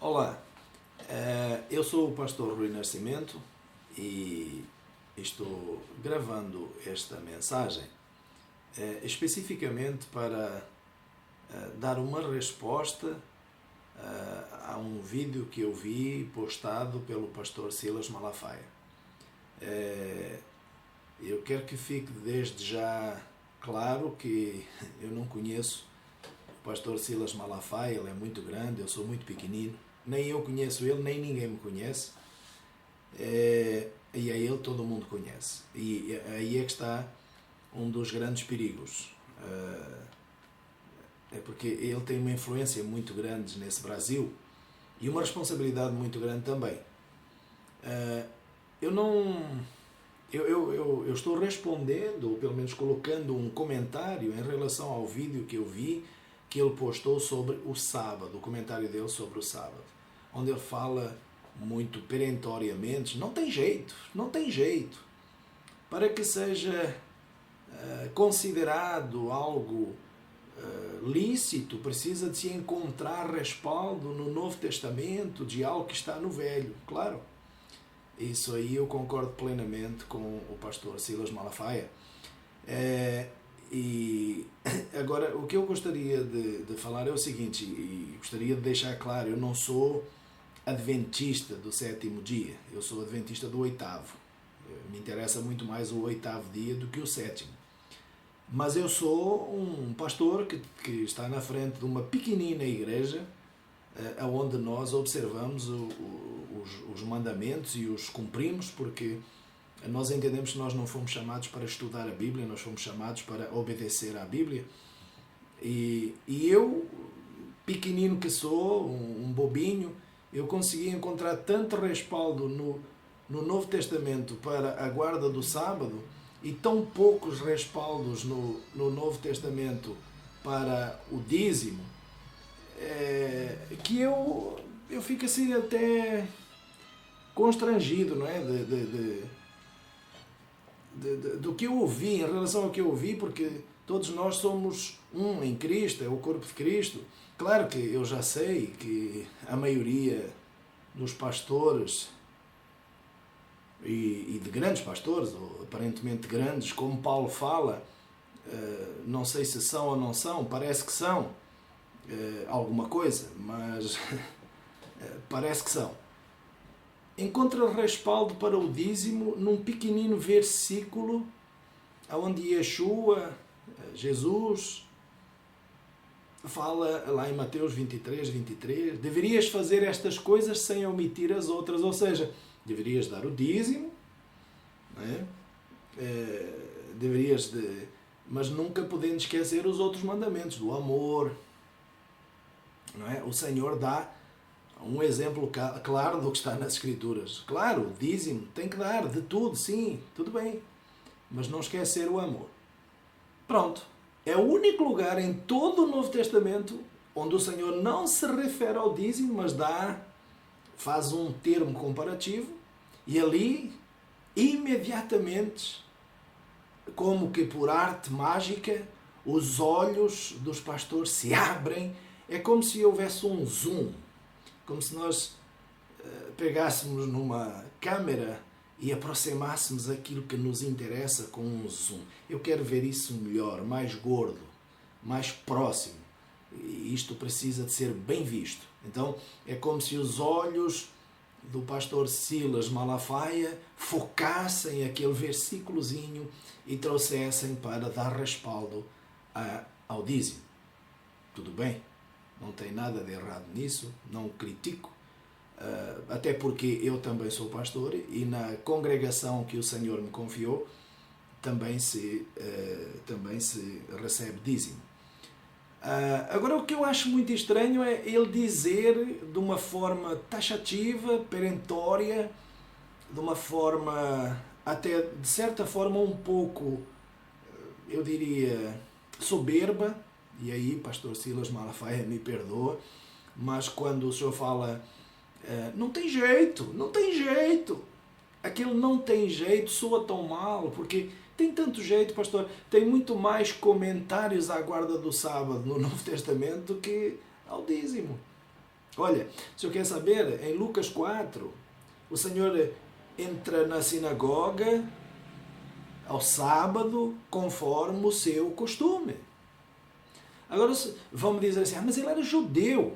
Olá, eu sou o pastor Rui Nascimento e estou gravando esta mensagem especificamente para dar uma resposta a um vídeo que eu vi postado pelo pastor Silas Malafaia. Eu quero que fique desde já claro que eu não conheço o pastor Silas Malafaia, ele é muito grande, eu sou muito pequenino, nem eu conheço ele, nem ninguém me conhece, e a ele todo mundo conhece. E aí é que está um dos grandes perigos, é porque ele tem uma influência muito grande nesse Brasil e uma responsabilidade muito grande também. Eu estou respondendo, ou pelo menos colocando um comentário em relação ao vídeo que eu vi que ele postou sobre o sábado, o comentário dele sobre o sábado, onde ele fala muito perentoriamente, não tem jeito, para que seja considerado algo lícito, precisa de se encontrar respaldo no Novo Testamento de algo que está no Velho, claro. Isso aí eu concordo plenamente com o pastor Silas Malafaia. E agora, o que eu gostaria de falar é o seguinte, e gostaria de deixar claro, eu não sou adventista do sétimo dia, eu sou adventista do oitavo. Me interessa muito mais o oitavo dia do que o sétimo. Mas eu sou um pastor que está na frente de uma pequenina igreja onde nós observamos os mandamentos e os cumprimos, porque nós entendemos que nós não fomos chamados para estudar a Bíblia, nós fomos chamados para obedecer à Bíblia. E eu, pequenino que sou, um bobinho, eu consegui encontrar tanto respaldo no Novo Testamento para a guarda do sábado e tão poucos respaldos no Novo Testamento para o dízimo, que eu fico assim até constrangido, não é? Do que eu ouvi, em relação ao que eu ouvi, porque todos nós somos um em Cristo, é o corpo de Cristo. Claro que eu já sei que a maioria dos pastores e de grandes pastores, ou aparentemente grandes, como Paulo fala, não sei se são ou não são, parece que são alguma coisa, mas parece que são. Encontra respaldo para o dízimo num pequenino versículo onde Yeshua, Jesus, fala lá em Mateus 23, deverias fazer estas coisas sem omitir as outras, ou seja, deverias dar o dízimo, não é? Mas nunca podendo esquecer os outros mandamentos, do amor, não é? O Senhor dá um exemplo claro do que está nas Escrituras. Claro, o dízimo tem que dar de tudo, sim, tudo bem, mas não esquecer o amor. Pronto. É o único lugar em todo o Novo Testamento onde o Senhor não se refere ao dízimo, mas faz um termo comparativo e ali, imediatamente, como que por arte mágica, os olhos dos pastores se abrem. É como se houvesse um zoom, como se nós pegássemos numa câmera e aproximássemos aquilo que nos interessa com um zoom. Eu quero ver isso melhor, mais gordo, mais próximo. E isto precisa de ser bem visto. Então, é como se os olhos do pastor Silas Malafaia focassem aquele versículozinho e trouxessem para dar respaldo ao dízimo. Tudo bem? Não tem nada de errado nisso, não critico. Até porque eu também sou pastor e na congregação que o Senhor me confiou também se recebe dízimo. Agora, o que eu acho muito estranho é ele dizer de uma forma taxativa, perentória, de uma forma até de certa forma um pouco, eu diria, soberba, e aí pastor Silas Malafaia me perdoa, mas quando o senhor fala não tem jeito, aquele não tem jeito soa tão mal, porque tem tanto jeito, pastor, tem muito mais comentários à guarda do sábado no Novo Testamento do que ao dízimo. Olha, se eu quer saber, em Lucas 4, o Senhor entra na sinagoga ao sábado conforme o seu costume. Agora vão me dizer assim, mas ele era judeu.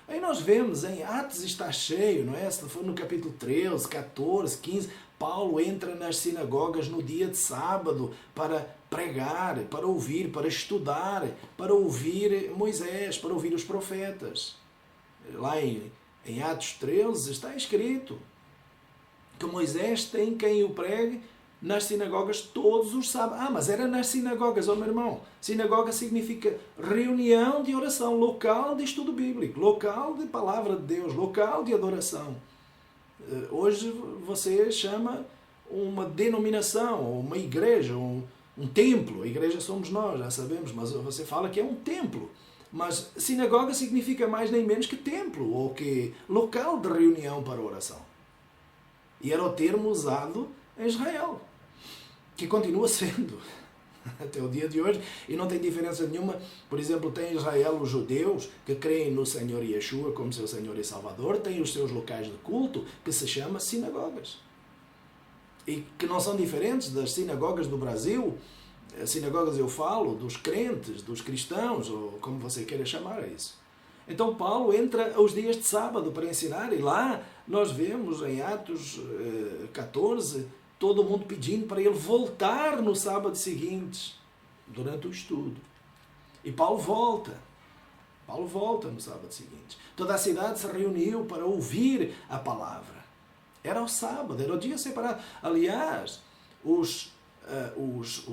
Aí nós vemos em Atos está cheio, não é? Se for no capítulo 13, 14, 15, Paulo entra nas sinagogas no dia de sábado para pregar, para ouvir, para estudar, para ouvir Moisés, para ouvir os profetas. Lá em Atos 13 está escrito que Moisés tem quem o pregue nas sinagogas todos os sábados. Mas era nas sinagogas, meu irmão. Sinagoga significa reunião de oração, local de estudo bíblico, local de palavra de Deus, local de adoração. Hoje você chama uma denominação, uma igreja, um templo. A igreja somos nós, já sabemos, mas você fala que é um templo. Mas sinagoga significa mais nem menos que templo, ou que local de reunião para oração. E era o termo usado em Israel, que continua sendo até o dia de hoje, e não tem diferença nenhuma. Por exemplo, tem em Israel os judeus que creem no Senhor Yeshua como seu Senhor e Salvador, têm os seus locais de culto que se chama sinagogas, e que não são diferentes das sinagogas do Brasil. Sinagogas, eu falo, dos crentes, dos cristãos, ou como você queira chamar isso. Então Paulo entra aos dias de sábado para ensinar, e lá nós vemos em Atos 14, todo mundo pedindo para ele voltar no sábado seguinte, durante o estudo. E Paulo volta no sábado seguinte. Toda a cidade se reuniu para ouvir a palavra. Era o sábado, era o dia separado. Aliás, os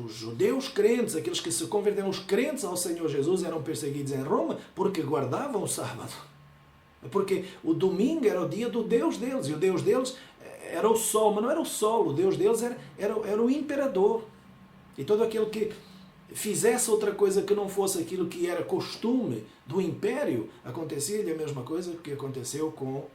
judeus crentes, aqueles que se converteram, os crentes ao Senhor Jesus, eram perseguidos em Roma porque guardavam o sábado. Porque o domingo era o dia do Deus deles, e o Deus deles era o sol, mas não era o sol, o Deus deles era o imperador. E todo aquele que fizesse outra coisa que não fosse aquilo que era costume do império, acontecia-lhe a mesma coisa que aconteceu com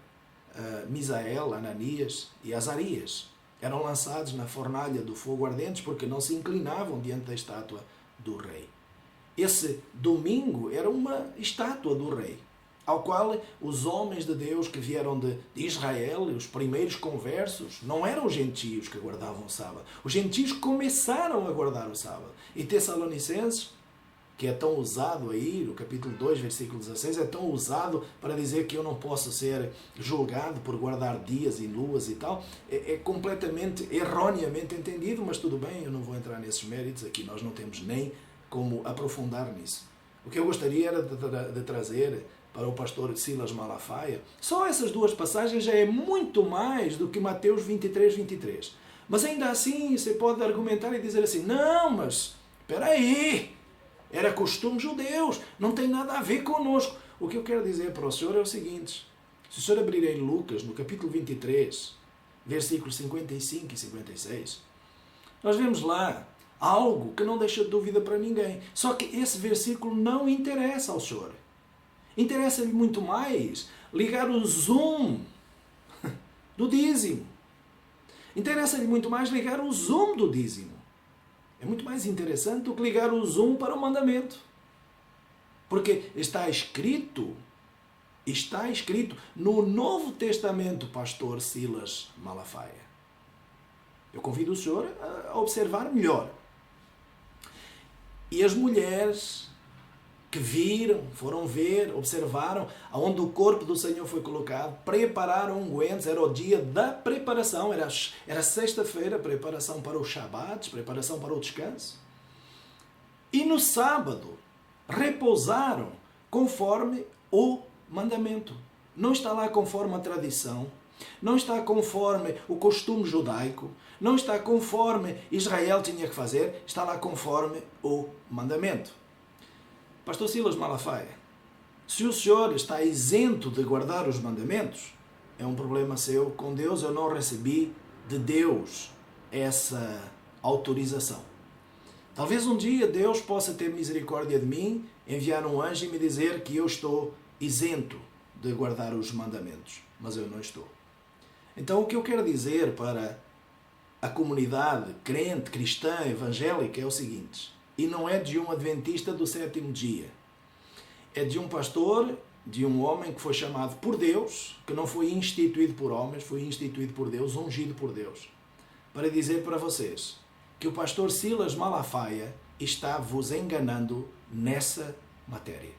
Misael, Ananias e Azarias. Eram lançados na fornalha do fogo ardente porque não se inclinavam diante da estátua do rei. Esse domingo era uma estátua do rei, ao qual os homens de Deus que vieram de Israel, os primeiros conversos, não eram os gentios que guardavam o sábado. Os gentios começaram a guardar o sábado. E Tessalonicenses, que é tão usado aí, no capítulo 2, versículo 16, é tão usado para dizer que eu não posso ser julgado por guardar dias e luas e tal, é completamente, erroneamente entendido, mas tudo bem, eu não vou entrar nesses méritos aqui, nós não temos nem como aprofundar nisso. O que eu gostaria era de trazer para o pastor Silas Malafaia, só essas duas passagens já é muito mais do que Mateus 23, 23. Mas ainda assim, você pode argumentar e dizer assim, não, mas espera aí, era costume judeus, não tem nada a ver conosco. O que eu quero dizer para o senhor é o seguinte, se o senhor abrir em Lucas, no capítulo 23, versículos 55 e 56, nós vemos lá algo que não deixa dúvida para ninguém. Só que esse versículo não interessa ao senhor. Interessa-lhe muito mais ligar o zoom do dízimo. Interessa-lhe muito mais ligar o zoom do dízimo. É muito mais interessante do que ligar o zoom para o mandamento. Porque está escrito no Novo Testamento, pastor Silas Malafaia. Eu convido o senhor a observar melhor. E as mulheres que viram, foram ver, observaram aonde o corpo do Senhor foi colocado, prepararam ungüentos, era o dia da preparação, era sexta-feira, preparação para os Shabat, preparação para o descanso. E no sábado, repousaram conforme o mandamento. Não está lá conforme a tradição, não está conforme o costume judaico, não está conforme Israel tinha que fazer, está lá conforme o mandamento. Pastor Silas Malafaia, se o senhor está isento de guardar os mandamentos, é um problema seu. Com Deus eu não recebi de Deus essa autorização. Talvez um dia Deus possa ter misericórdia de mim, enviar um anjo e me dizer que eu estou isento de guardar os mandamentos, mas eu não estou. Então o que eu quero dizer para a comunidade crente, cristã, evangélica é o seguinte, e não é de um adventista do sétimo dia, é de um pastor de um homem que foi chamado por Deus, que não foi instituído por homens, foi instituído por Deus, ungido por Deus, para dizer para vocês que o pastor Silas Malafaia está vos enganando nessa matéria.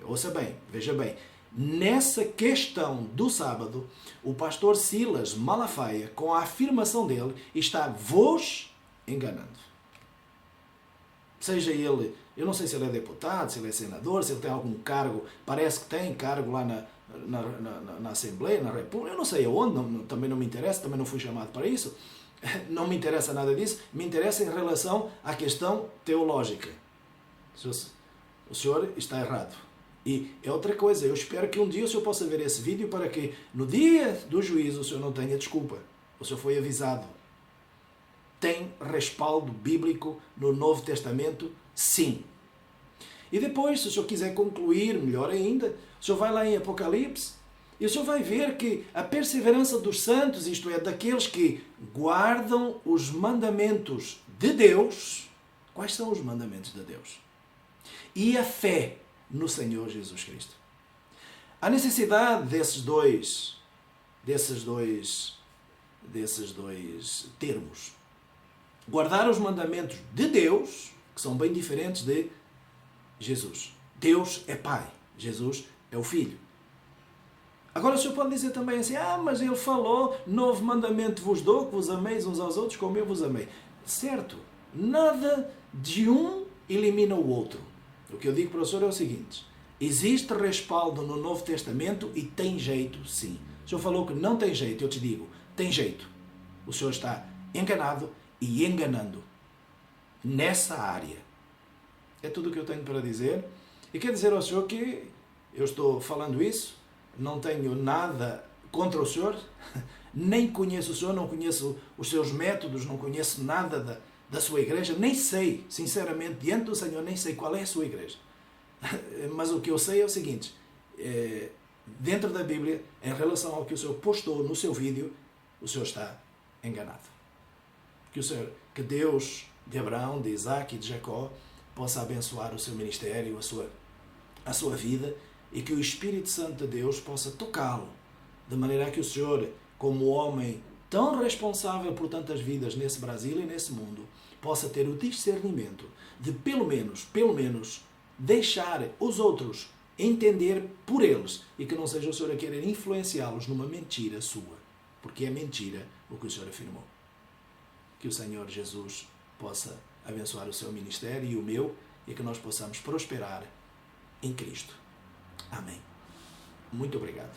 Ouça bem, veja bem, nessa questão do sábado, o pastor Silas Malafaia, com a afirmação dele, está vos enganando. Seja ele, eu não sei se ele é deputado, se ele é senador, se ele tem algum cargo, parece que tem cargo lá na Assembleia, na República, eu não sei aonde, também não me interessa, também não fui chamado para isso, não me interessa nada disso, me interessa em relação à questão teológica. O senhor está errado. E é outra coisa, eu espero que um dia o senhor possa ver esse vídeo para que no dia do juízo o senhor não tenha desculpa. O senhor foi avisado. Tem respaldo bíblico no Novo Testamento? Sim. E depois, se o senhor quiser concluir, melhor ainda, o senhor vai lá em Apocalipse e o senhor vai ver que a perseverança dos santos, isto é, daqueles que guardam os mandamentos de Deus. Quais são os mandamentos de Deus? E a fé no Senhor Jesus Cristo. A necessidade desses dois termos. Guardar os mandamentos de Deus, que são bem diferentes de Jesus. Deus é Pai, Jesus é o Filho. Agora o senhor pode dizer também assim, mas ele falou, novo mandamento vos dou, que vos ameis uns aos outros como eu vos amei. Certo, nada de um elimina o outro. O que eu digo para o senhor é o seguinte, existe respaldo no Novo Testamento e tem jeito, sim. O senhor falou que não tem jeito, eu te digo, tem jeito. O senhor está enganado e enganando nessa área. É tudo o que eu tenho para dizer. E quero dizer ao senhor que eu estou falando isso, não tenho nada contra o senhor, nem conheço o senhor, não conheço os seus métodos, não conheço nada da sua igreja, nem sei, sinceramente, diante do Senhor, nem sei qual é a sua igreja. Mas o que eu sei é o seguinte, dentro da Bíblia, em relação ao que o senhor postou no seu vídeo, o senhor está enganado. Que Deus de Abraão, de Isaac e de Jacó possa abençoar o seu ministério, a sua vida, e que o Espírito Santo de Deus possa tocá-lo, de maneira que o senhor, como homem tão responsável por tantas vidas nesse Brasil e nesse mundo, possa ter o discernimento de, pelo menos, deixar os outros entender por eles e que não seja o senhor a querer influenciá-los numa mentira sua, porque é mentira o que o senhor afirmou. Que o Senhor Jesus possa abençoar o seu ministério e o meu e que nós possamos prosperar em Cristo. Amém. Muito obrigado.